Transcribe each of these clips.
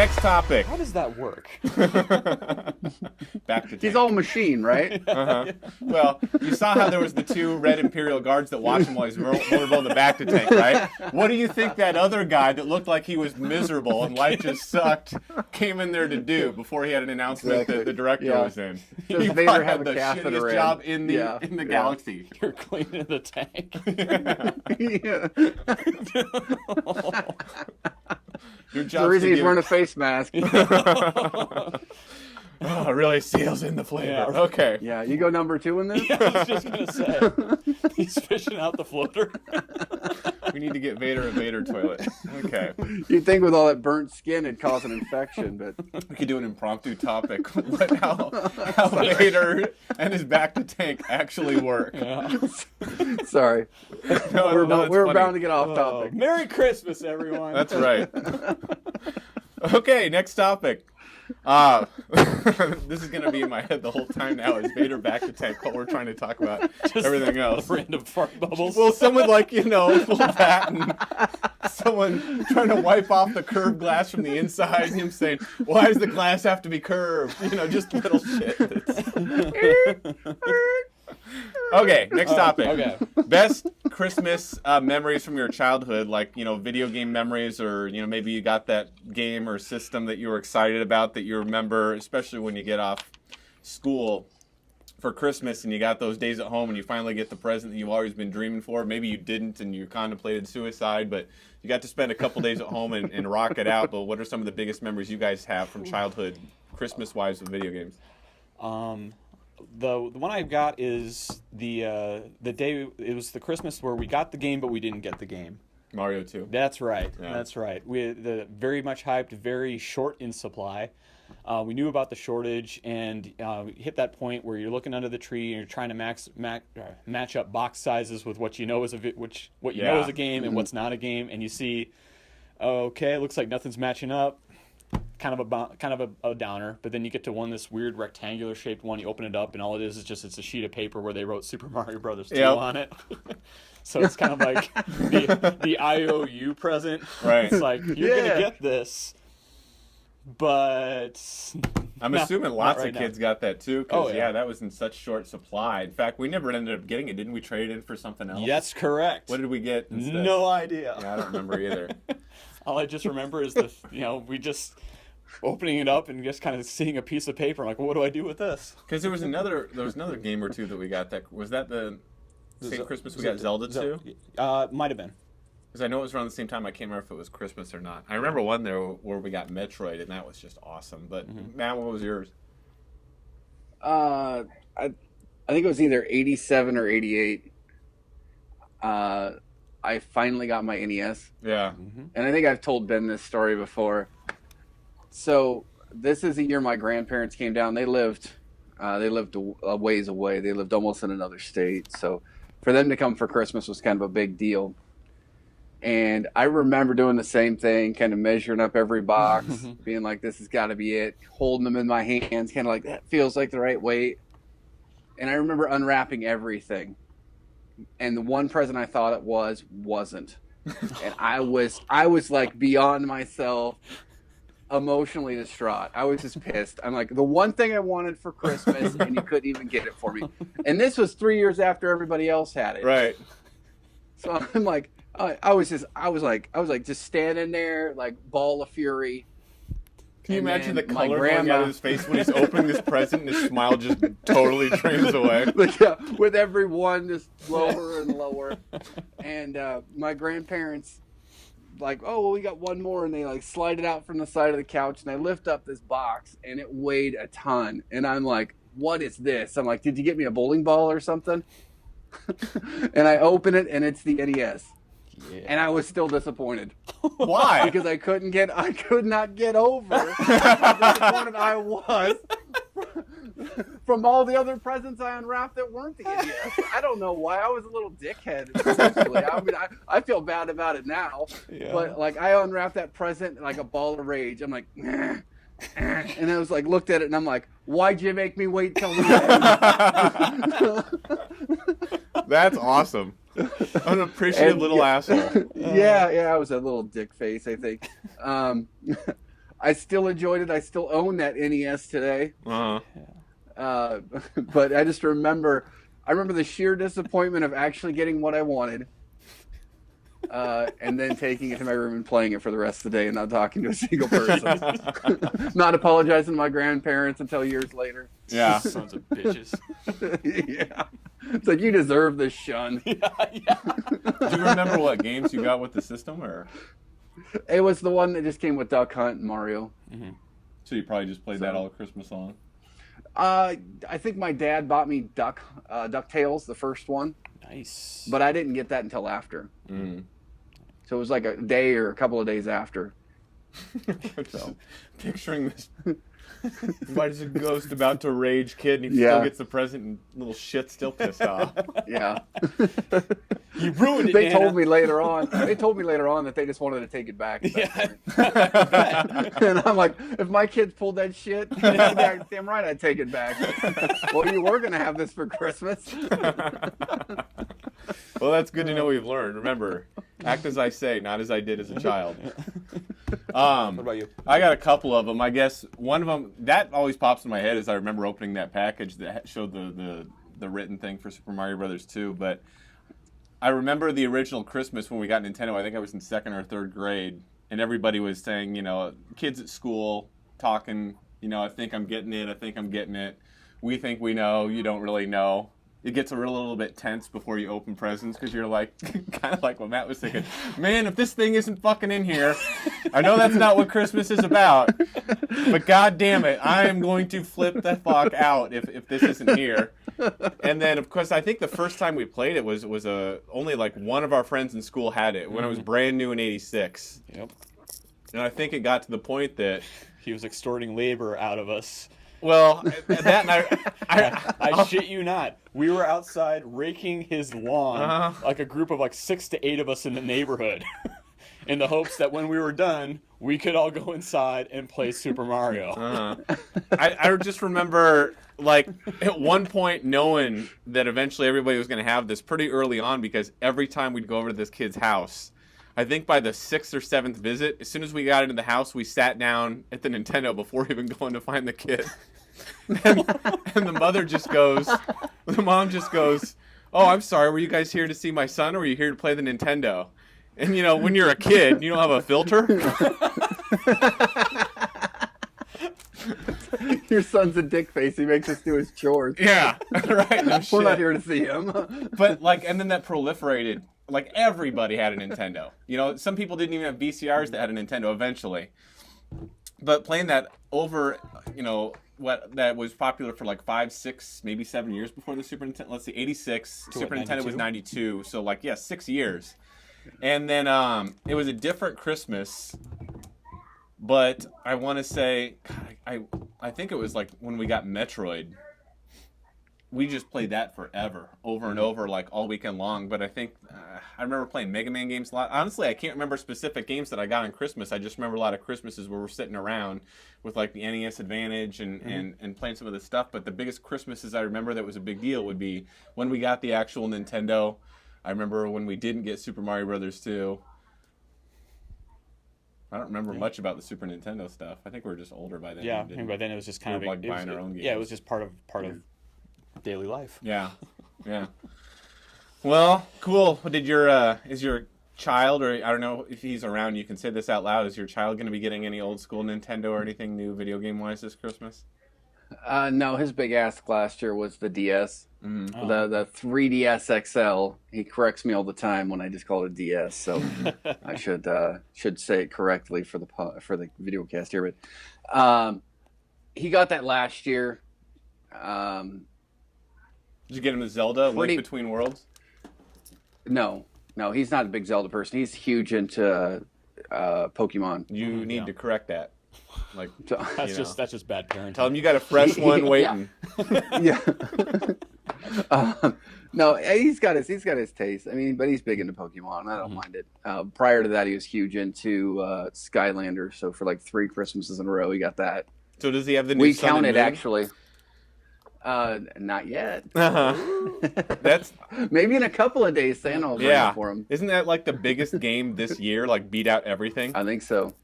Next topic. How does that work? Back to He's all machine, right? Uh-huh. Well, you saw how there was the 2 red Imperial guards that watched him while he's vulnerable in the back to tank, right? What do you think that other guy that looked like he was miserable and life just sucked came in there to do before he had an announcement that the director was in? Does He Vader probably have had a the catheter shittiest in? job in the galaxy. You're cleaning the tank. Your The job's reason to he's wearing a face mask. Oh, it really seals in the flavor. Yeah. Okay. Yeah, you go number 2 in this? Yeah, I was just going to say. He's fishing out the floater. We need to get Vader a Vader toilet. Okay. You'd think with all that burnt skin it'd cause an infection, but We could do an impromptu topic. How Vader and his back to tank actually work. Yeah. sorry. No, We're funny. bound to get off topic. Merry Christmas, everyone. That's right. Okay, next topic. This is going to be in my head the whole time now. Is Vader back to tank while we're trying to talk about everything else? Random fart bubbles. Well, someone like, full of that and someone trying to wipe off the curved glass from the inside and him saying, why does the glass have to be curved? Just little shit. Okay, next topic. Okay. Best Christmas memories from your childhood, like, video game memories, or, maybe you got that game or system that you were excited about that you remember, especially when you get off school for Christmas and you got those days at home and you finally get the present that you've always been dreaming for. Maybe you didn't and you contemplated suicide, but you got to spend a couple days at home and rock it out. But what are some of the biggest memories you guys have from childhood, Christmas-wise, with video games? The one I've got is the day, it was the Christmas where we got the game but we didn't get the game. Mario 2. That's right. Yeah. That's right. The very much hyped, very short in supply. We knew about the shortage and hit that point where you're looking under the tree and you're trying to match up box sizes with what you know is a game and what's not a game, and you see, okay, it looks like nothing's matching up. Kind of a downer, but then you get to this weird rectangular shaped one. You open it up, and all it is it's a sheet of paper where they wrote Super Mario Brothers 2 on it. So it's kind of like the IOU present. Right. It's like, you're gonna get this, but I'm assuming lots right of kids got that too, because Oh, yeah. that was in such short supply. In fact, we never ended up getting it. Didn't we trade it in for something else? That's correct. What did we get instead? No idea. Yeah, I don't remember either. All I just remember is we just opening it up and just kind of seeing a piece of paper. I'm like, well, what do I do with this? Because there was another game or two that we got. That was that the same Christmas we got Zelda too. Might have been. Because I know it was around the same time. I can't remember if it was Christmas or not. I remember one there where we got Metroid, and that was just awesome. But Matt, what was yours? I think it was either 87 or 88. I finally got my NES. Yeah. And I think I've told Ben this story before. So this is the year my grandparents came down. They lived a ways away. They lived almost in another state. So for them to come for Christmas was kind of a big deal. And I remember doing the same thing, kind of measuring up every box, being like, this has got to be it, holding them in my hands, kind of like, that feels like the right weight. And I remember unwrapping everything. And the one present I thought it wasn't. And I was like beyond myself, emotionally distraught. I was just pissed. I'm like, the one thing I wanted for Christmas, and you couldn't even get it for me. And this was 3 years after everybody else had it. Right. So I'm like, I was just standing there like ball of fury. Can you And imagine the then my color going out of his face when he's opening this present and his smile just totally drains away? But yeah, with every one just lower and lower. And my grandparents like, oh, well, we got one more, and they like slide it out from the side of the couch, and I lift up this box, and it weighed a ton. And I'm like, what is this? I'm like, did you get me a bowling ball or something? And I open it, and it's the NES. Yeah. And I was still disappointed. Why? Because I could not get over how disappointed I was from all the other presents I unwrapped that weren't the NES. I don't know why. I was a little dickhead, essentially. I mean, I feel bad about it now. Yeah. But, like, I unwrapped that present like a ball of rage. I'm like, and I was like, looked at it, and I'm like, why'd you make me wait till the end? That's awesome. Unappreciative little asshole. Yeah, I was a little dick face, I think. I still enjoyed it. I still own that NES today. Uh-huh. But I just remember, the sheer disappointment of actually getting what I wanted, and then taking it to my room and playing it for the rest of the day and not talking to a single person, not apologizing to my grandparents until years later. Yeah. Sons of bitches. Yeah, it's like, you deserve this, shun. Do you remember what games you got with the system, or? It was the one that just came with Duck Hunt and Mario. Mm-hmm. So you probably just played that all Christmas long. I think my dad bought me DuckTales, the first one. Nice. But I didn't get that until after. So it was like a day or a couple of days after. So picturing this white as a ghost about to rage kid, and he still gets the present, and little shit still pissed off. Yeah. You ruined it, They Nana. told me later on that they just wanted to take it back. Yeah. And I'm like, if my kids pulled that shit, damn right I'd take it back. Well, you were going to have this for Christmas. Well, that's good to know we've learned. Remember, act as I say, not as I did as a child. What about you? I got a couple of them. I guess one of them that always pops in my head is I remember opening that package that showed the written thing for Super Mario Brothers 2. But I remember the original Christmas when we got Nintendo. I think I was in 2nd or 3rd grade, and everybody was saying, kids at school talking, I think I'm getting it. I think I'm getting it. We think we know. You don't really know. It gets a little bit tense before you open presents because you're like, kind of like what Matt was thinking. Man, if this thing isn't fucking in here, I know that's not what Christmas is about, but god damn it, I am going to flip the fuck out if this isn't here. And then, of course, I think the first time we played it was only like one of our friends in school had it when it was brand new in '86. Yep. And I think it got to the point that He was extorting labor out of us. well, that and I shit you not. We were outside raking his lawn, like a group of like 6 to 8 of us in the neighborhood, in the hopes that when we were done, we could all go inside and play Super Mario. I just remember, like, at one point knowing that eventually everybody was going to have this pretty early on because every time we'd go over to this kid's house, I think by the 6th or 7th visit, as soon as we got into the house, we sat down at the Nintendo before even going to find the kid. And the mom just goes, "Oh, I'm sorry, were you guys here to see my son, or were you here to play the Nintendo?" And, when you're a kid, you don't have a filter. Your son's a dick face. He makes us do his chores. Yeah, right. No We're shit. not here to see him. But, and then that proliferated. Like, everybody had a Nintendo. Some people didn't even have VCRs that had a Nintendo eventually. But playing that over, what that was popular for like 5, 6, maybe 7 years before the Super Nintendo. Let's see, 86. To Super what, Nintendo was 92? 92. So, 6 years. And then it was a different Christmas. But I want to say, God, I think it was like when we got Metroid. We just played that forever, over and over, like all weekend long. But I think I remember playing Mega Man games a lot. Honestly, I can't remember specific games that I got on Christmas. I just remember a lot of Christmases where we're sitting around with like the NES Advantage and playing some of this stuff. But the biggest Christmases I remember that was a big deal would be when we got the actual Nintendo. I remember when we didn't get Super Mario Brothers 2. I don't remember much about the Super Nintendo stuff. I think we were just older by then. Yeah, I mean, by then it was just kind We of were, like, buying our own games. Yeah, it was just part of daily life. Yeah, yeah. Well, cool. Did is your child, or I don't know if he's around, you can say this out loud, is your child going to be getting any old school Nintendo or anything new video game wise this Christmas? No, his big ask last year was the DS. Mm-hmm. The 3DS XL. He corrects me all the time when I just call it a DS, so I should say it correctly for the video cast here. But he got that last year. Did you get him a Zelda Link Between Worlds? No, he's not a big Zelda person. He's huge into Pokemon. You need to correct that. That's just bad parenting. Tell him you got a fresh one waiting. Yeah. No, he's got his taste. I mean, but he's big into Pokemon. I don't mind it. Prior to that, he was huge into Skylander. So for like 3 Christmases in a row, he got that. So does he have the new? We Sun and counted Moon? Actually. Not yet. That's maybe in a couple of days. Santa will bring it for him. Isn't that like the biggest game this year? Like beat out everything. I think so.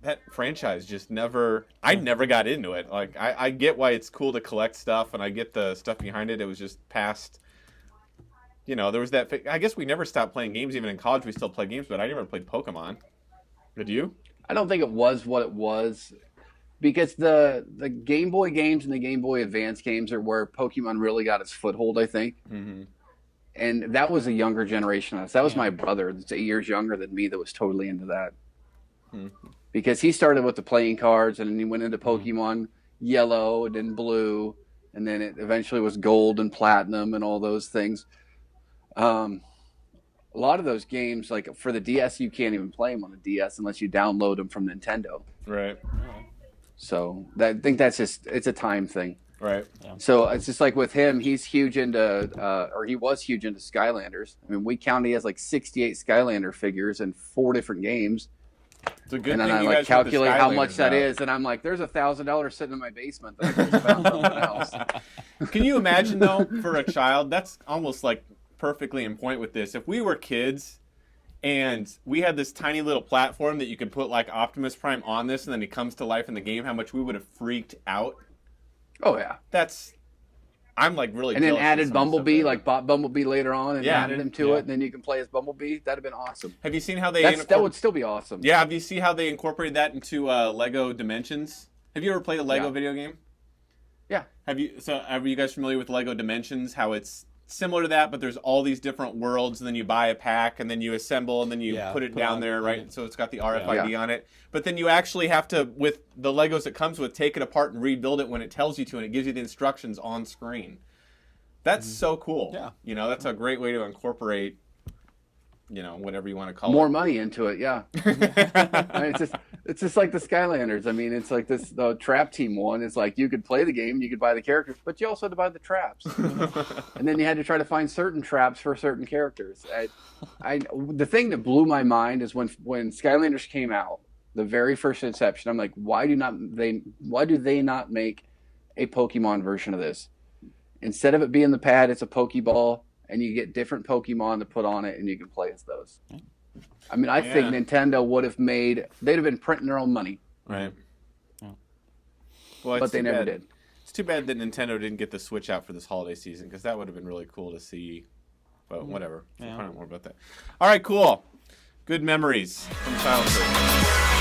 That franchise just never. I never got into it. Like I get why it's cool to collect stuff, and I get the stuff behind it. It was just past. There was that. I guess we never stopped playing games. Even in college, we still play games, but I never played Pokemon. Did you? I don't think it was what it was because the Game Boy games and the Game Boy Advance games are where Pokemon really got its foothold, I think. Mm-hmm. And that was a younger generation of us. That was my brother that's 8 years younger than me that was totally into that. Mm-hmm. Because he started with the playing cards and then he went into Pokemon Yellow and then Blue and then it eventually was Gold and Platinum and all those things. A lot of those games, like for the DS, you can't even play them on the DS unless you download them from Nintendo. Right. So I think that's it's a time thing. Right. Yeah. So it's just like with him, he's huge into, or he was huge into Skylanders. I mean, we count he has like 68 Skylander figures in 4 different games. It's a good And then thing I you like guys got the calculate how much Skylanders that out. is, and I'm like, there's $1,000 sitting in my basement that I just found something else. Can you imagine though, for a child, that's almost like perfectly in point with this. If we were kids and we had this tiny little platform that you could put like Optimus Prime on this and then he comes to life in the game, how much we would have freaked out. Oh yeah. I'm like really And then jealous of added some of the stuff Bumblebee, that- like bought Bumblebee later on, and Yeah. added him to Yeah. it, and then you can play as Bumblebee. That'd have been awesome. Have you seen how they That would still be awesome. Yeah, have you seen how they incorporated that into Lego Dimensions? Have you ever played a Lego Yeah. video game? Yeah. Are you guys familiar with Lego Dimensions? How it's similar to that, but there's all these different worlds, and then you buy a pack, and then you assemble, and then you Yeah, put it put down on- there, right? yeah. So it's got the RFID Yeah. on it. But then you actually have to, with the Legos it comes with, take it apart and rebuild it when it tells you to, and it gives you the instructions on screen. That's so cool. Yeah. That's a great way to incorporate, whatever you want to call More it. money into it, yeah. I mean, it's just like the Skylanders. I mean, it's like the Trap Team one. It's like you could play the game, you could buy the characters, but you also had to buy the traps, and then you had to try to find certain traps for certain characters. The thing that blew my mind is when Skylanders came out, the very first inception. I'm like, why do they not make a Pokemon version of this? Instead of it being the pad, it's a Pokeball, and you get different Pokemon to put on it, and you can play as those. I mean, I think Nintendo would have they'd have been printing their own money. Right. Yeah. Well, But they never did. It's too bad that Nintendo didn't get the Switch out for this holiday season, because that would have been really cool to see. But whatever. We'll find out more about that. All right, cool. Good memories from childhood.